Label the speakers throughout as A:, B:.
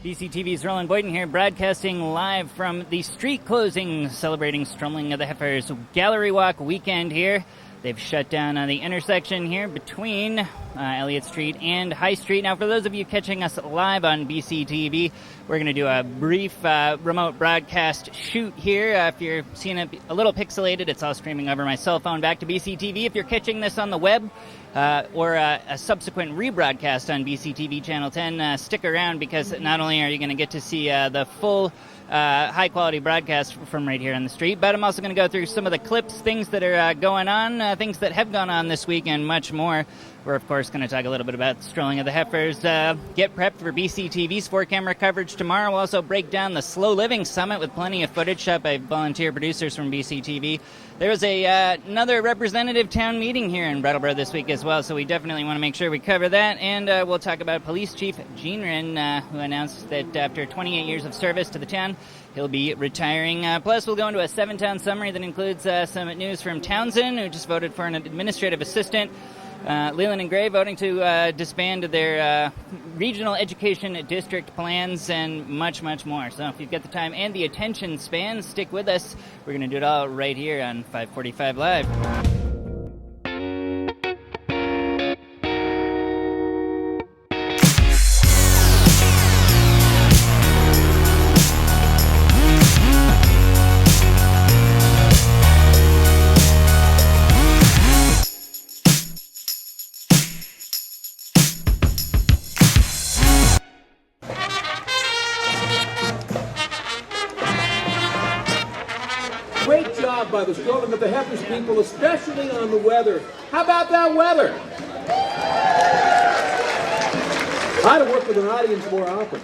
A: BCTV's Roland Boyden here, broadcasting live from the street closing celebrating Strolling of the Heifers Gallery Walk weekend here. They've shut down the intersection here between Elliott Street and High Street. Now, for those of you catching us live on BCTV, we're going to do a brief remote broadcast shoot here. If you're seeing it a little pixelated, it's all streaming over my cell phone back to BCTV. If you're catching this on the web or a subsequent rebroadcast on BCTV Channel 10, stick around because not only are you going to get to see the full high-quality broadcast from right here on the street, but I'm also going to go through some of the clips, things that are going on, things that have gone on this week, and much more. We're, of course, going to talk a little bit about Strolling of the Heifers. Get prepped for BCTV's 4-camera coverage tomorrow. We'll also break down the Slow Living Summit with plenty of footage shot by volunteer producers from BCTV. There was another representative town meeting here in Brattleboro this week as well, so we definitely want to make sure we cover that. And we'll talk about Police Chief Wrinn, who announced that after 28 years of service to the town, he'll be retiring. Plus, we'll go into a 7-town summary that includes some news from Townsend, who just voted for an administrative assistant. Leland and Gray voting to disband their regional education district plans, and much, much more. So if you've got the time and the attention span, stick with us. We're going to do it all right here on 545 Live.
B: Great job by the Strolling of the Heifers people, especially on the weather. How about that weather? I'd have worked with an audience more often.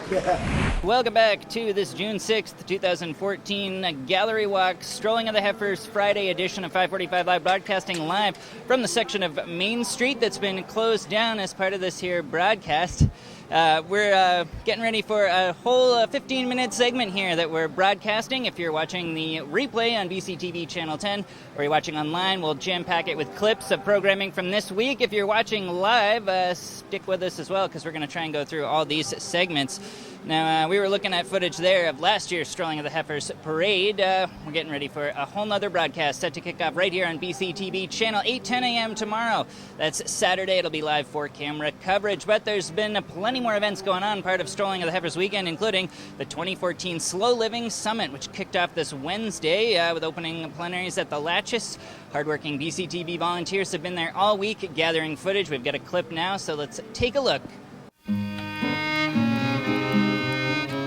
A: Welcome back to this June 6th, 2014 Gallery Walk, Strolling of the Heifers Friday edition of 545 Live, broadcasting live from the section of Main Street that's been closed down as part of this here broadcast. We're getting ready for a whole 15-minute segment here that we're broadcasting. If you're watching the replay on BCTV Channel 10 or you're watching online, we'll jam-pack it with clips of programming from this week. If you're watching live, stick with us as well because we're going to try and go through all these segments. Now, we were looking at footage there of last year's Strolling of the Heifers parade. We're getting ready for a whole nother broadcast set to kick off right here on BCTV Channel 8, 10 a.m. tomorrow. That's Saturday. It'll be live 4-camera coverage. But there's been plenty more events going on, part of Strolling of the Heifers weekend, including the 2014 Slow Living Summit, which kicked off this Wednesday with opening plenaries at the Latches. Hardworking BCTV volunteers have been there all week gathering footage. We've got a clip now, so let's take a look.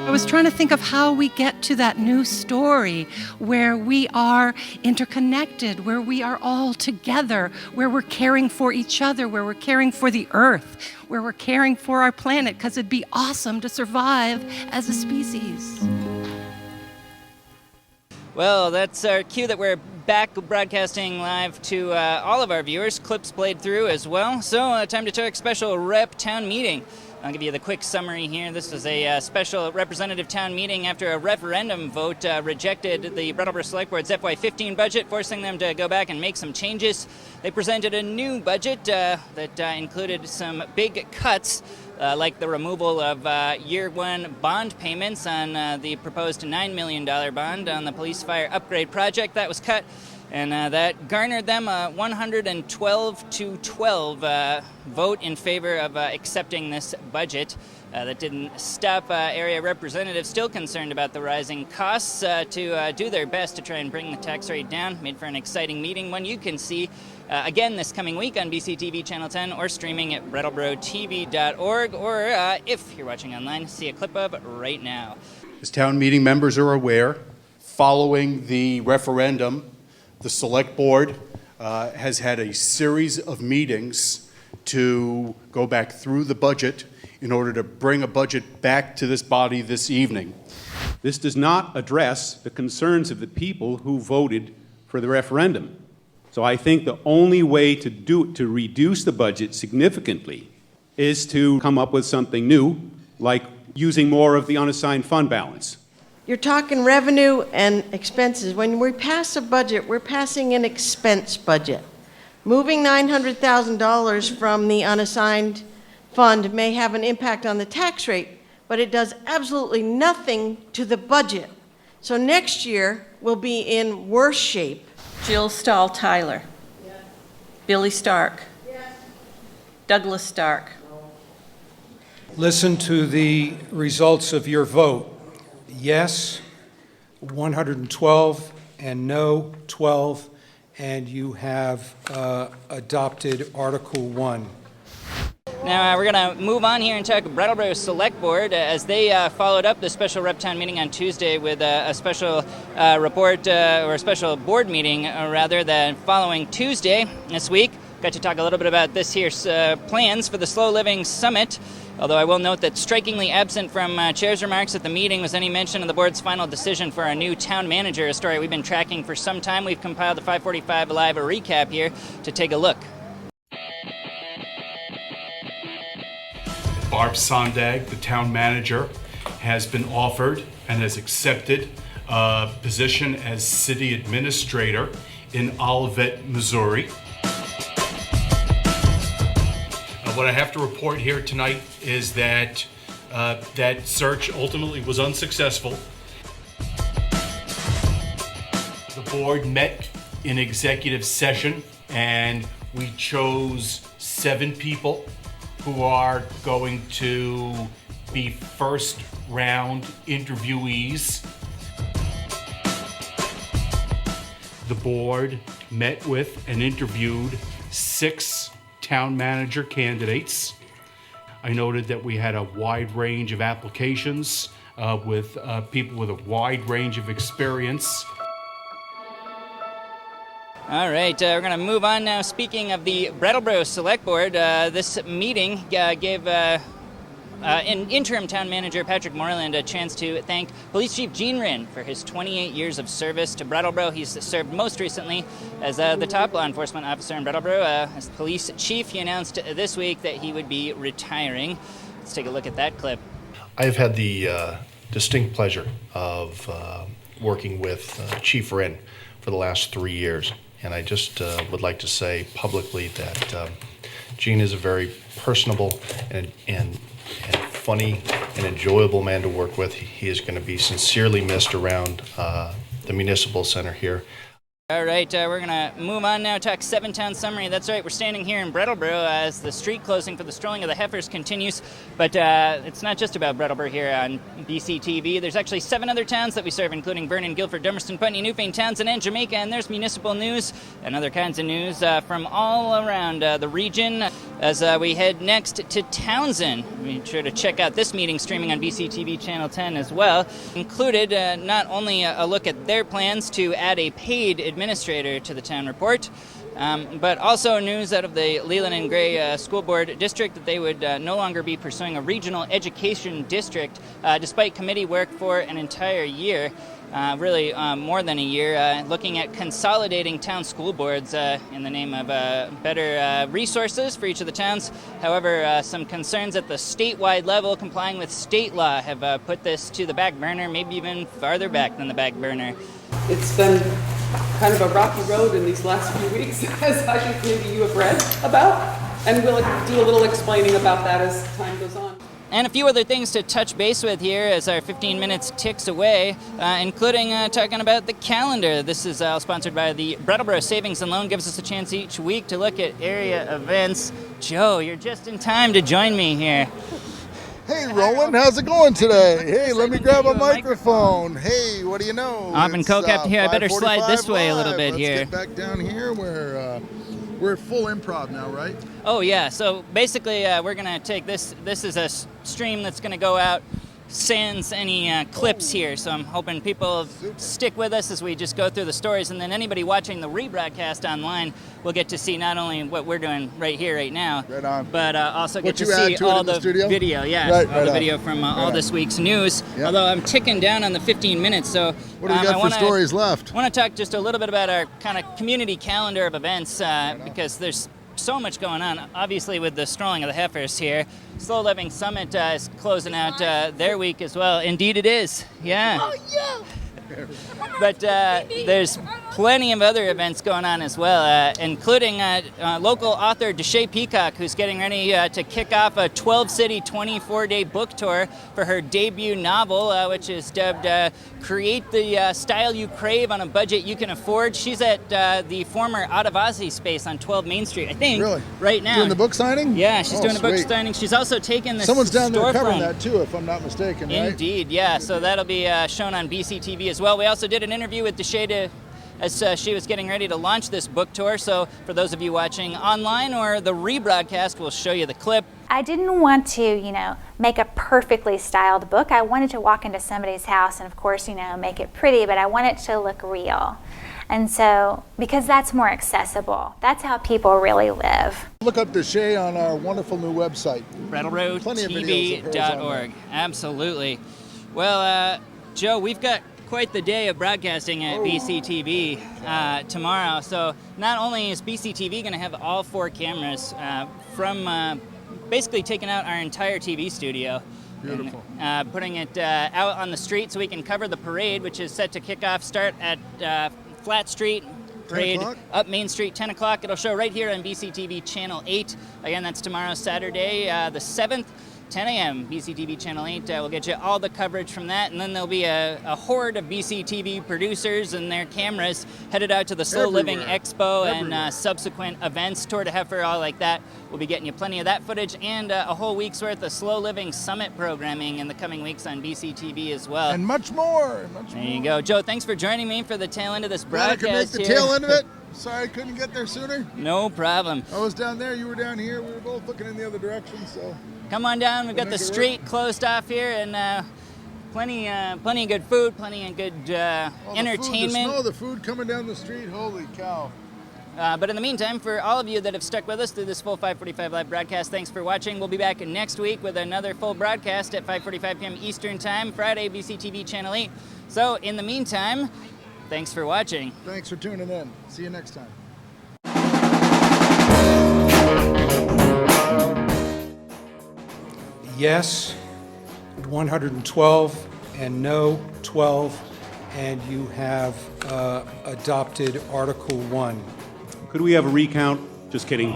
C: I was trying to think of how we get to that new story where we are interconnected, where we are all together, where we're caring for each other, where we're caring for the earth, where we're caring for our planet, because it'd be awesome to survive as a species.
A: Well, that's our cue that we're back broadcasting live to all of our viewers. Clips played through as well. So time to talk special rep town meeting. I'll give you the quick summary here. This was a special representative town meeting after a referendum vote rejected the Brattleboro Select Board's FY15 budget, forcing them to go back and make some changes. They presented a new budget that included some big cuts, like the removal of year one bond payments on the proposed $9 million bond on the police fire upgrade project. That was cut. And that garnered them a 112-12 vote in favor of accepting this budget. That didn't stop area representatives still concerned about the rising costs to do their best to try and bring the tax rate down. Made for an exciting meeting, one you can see again this coming week on BCTV Channel 10 or streaming at BrattleboroTV.org, or if you're watching online, see a clip of right now.
D: As town meeting members are aware, following the referendum, the Select Board has had a series of meetings to go back through the budget in order to bring a budget back to this body this evening.
B: This does not address the concerns of the people who voted for the referendum. So I think the only way to reduce the budget significantly is to come up with something new, like using more of the unassigned fund balance.
E: You're talking revenue and expenses. When we pass a budget, we're passing an expense budget. Moving $900,000 from the unassigned fund may have an impact on the tax rate, but it does absolutely nothing to the budget. So next year, we'll be in worse shape.
F: Jill Stahl-Tyler.
E: Yes.
F: Billy Stark.
E: Yes.
F: Douglas Stark.
G: Listen to the results of your vote. Yes, 112, and no, 12, and you have adopted Article 1.
A: Now we're going to move on here and talk Brattleboro Select Board as they followed up the special rep town meeting on Tuesday with a special report or a special board meeting rather than following Tuesday this week. Got to talk a little bit about this year's plans for the Slow Living Summit. Although I will note that strikingly absent from Chair's remarks at the meeting was any mention of the board's final decision for our new town manager, a story we've been tracking for some time. We've compiled the 545 Live recap here to take a look.
H: Barb Sondag, the town manager, has been offered and has accepted a position as city administrator in Olivet, Missouri. What I have to report here tonight is that that search ultimately was unsuccessful. The board met in executive session and we chose 7 people who are going to be first round interviewees. The board met with and interviewed 6 town manager candidates. I noted that we had a wide range of applications with people with a wide range of experience.
A: All right, we're going to move on now. Speaking of the Brattleboro Select Board, this meeting gave interim town manager Patrick Moreland a chance to thank Police Chief Wrinn for his 28 years of service to Brattleboro. He's served most recently as the top law enforcement officer in Brattleboro. As police chief, he announced this week that he would be retiring. Let's take a look at that clip.
I: I have had the distinct pleasure of working with Chief Wrinn for the last 3 years. And I just would like to say publicly that Gene is a very personable and funny and enjoyable man to work with. He is going to be sincerely missed around the municipal center here.
A: All right, we're going to move on now, talk 7-town summary. That's right, we're standing here in Brattleboro as the street closing for the Strolling of the Heifers continues. But it's not just about Brattleboro here on BCTV. There's actually 7 other towns that we serve, including Vernon, Guilford, Dummerston, Putney, Newfane, Townsend, and Jamaica. And there's municipal news and other kinds of news from all around the region. As we head next to Townsend, be sure to check out this meeting streaming on BCTV Channel 10 as well. Included not only a look at their plans to add a paid administrator to the town report, but also news out of the Leland and Gray School Board District that they would no longer be pursuing a regional education district despite committee work for an entire year. Really more than a year, looking at consolidating town school boards in the name of better resources for each of the towns. However, some concerns at the statewide level complying with state law have put this to the back burner, maybe even farther back than the back burner.
J: It's been kind of a rocky road in these last few weeks, as I think maybe you have read about, and we'll do a little explaining about that as time goes on.
A: And a few other things to touch base with here as our 15 minutes ticks away, including talking about the calendar. This is all sponsored by the Brattleboro Savings and Loan. Gives us a chance each week to look at area events. Joe, you're just in time to join me here.
K: Hey, Roland, how's it going today? Hey, let me grab a microphone. Hey, what do you know?
A: I've been co-captain here. I better slide this way a little bit here.
K: Let's get back down here where we're at full improv now, right?
A: Oh, yeah. So basically, we're going to take this. This is a stream that's going to go out sans any clips here. So I'm hoping people stick with us as we just go through the stories. And then anybody watching the rebroadcast online will get to see not only what we're doing right here, right now,
K: right on,
A: but also get to see all the video. Yeah,
K: right,
A: all the video from all this week's news. Yep. Although I'm ticking down on the 15 minutes. So
K: what do we got for stories left?
A: I want to talk just a little bit about our kind of community calendar of events because there's so much going on, obviously, with the Strolling of the Heifers here. Slow Living Summit is closing out their week as well. Indeed it is, yeah. Oh, yeah. But there's plenty of other events going on as well, including local author Deshay Peacock, who's getting ready to kick off a 12-city, 24-day book tour for her debut novel, which is dubbed Create the Style You Crave on a Budget You Can Afford. She's at the former Adivasi space on 12 Main Street, I think,
K: Really?
A: right now.
K: Doing the book signing?
A: Yeah, she's
K: Oh,
A: doing a book
K: sweet.
A: signing. She's also taken this
K: Someone's down there covering
A: storefront.
K: that too, if I'm not mistaken, right?
A: Indeed, yeah. So that'll be shown on BCTV as well. We also did an interview with Deshay as she was getting ready to launch this book tour. So for those of you watching online or the rebroadcast, we'll show you the clip.
L: I didn't want to, make a perfectly styled book. I wanted to walk into somebody's house and, of course, make it pretty, but I want it to look real. And so, because that's more accessible, that's how people really live.
K: Look up Deshay on our wonderful new website. Plenty of videos of hers on
A: BrattleRoadTV.org. Absolutely. Well, Joe, we've got quite the day of broadcasting at BCTV tomorrow. So not only is BCTV going to have all 4 cameras from basically taking out our entire TV studio.
K: Beautiful.
A: And, putting it out on the street so we can cover the parade, which is set to start at Flat Street. Parade
K: 10 o'clock?
A: up Main Street, 10 o'clock. It'll show right here on BCTV Channel 8. Again, that's tomorrow, Saturday, the 7th. 10 a.m. BCTV Channel 8. We'll get you all the coverage from that, and then there'll be a horde of BCTV producers and their cameras headed out to the Slow Living Expo and subsequent events, Tour de Heifer, all like that. We'll be getting you plenty of that footage and a whole week's worth of Slow Living Summit programming in the coming weeks on BCTV as well.
K: And much more.
A: There you go. Joe, thanks for joining me for the tail end of this
K: Glad I could make
A: broadcast
K: the
A: here.
K: tail end of it. Sorry I couldn't get there sooner.
A: No problem.
K: I was down there, you were down here. We were both looking in the other direction, so.
A: Come on down. We've got the
K: Make it
A: street closed off here, and plenty of good food, plenty of good entertainment.
K: The food coming down the street, holy cow.
A: But in the meantime, for all of you that have stuck with us through this full 5:45 live broadcast, thanks for watching. We'll be back next week with another full broadcast at 5:45 p.m. Eastern Time, Friday, BCTV Channel 8. So in the meantime, thanks for watching.
K: Thanks for tuning in. See you next time.
G: Yes, 112, and no, 12, and you have adopted Article 1.
B: Could we have a recount? Just kidding.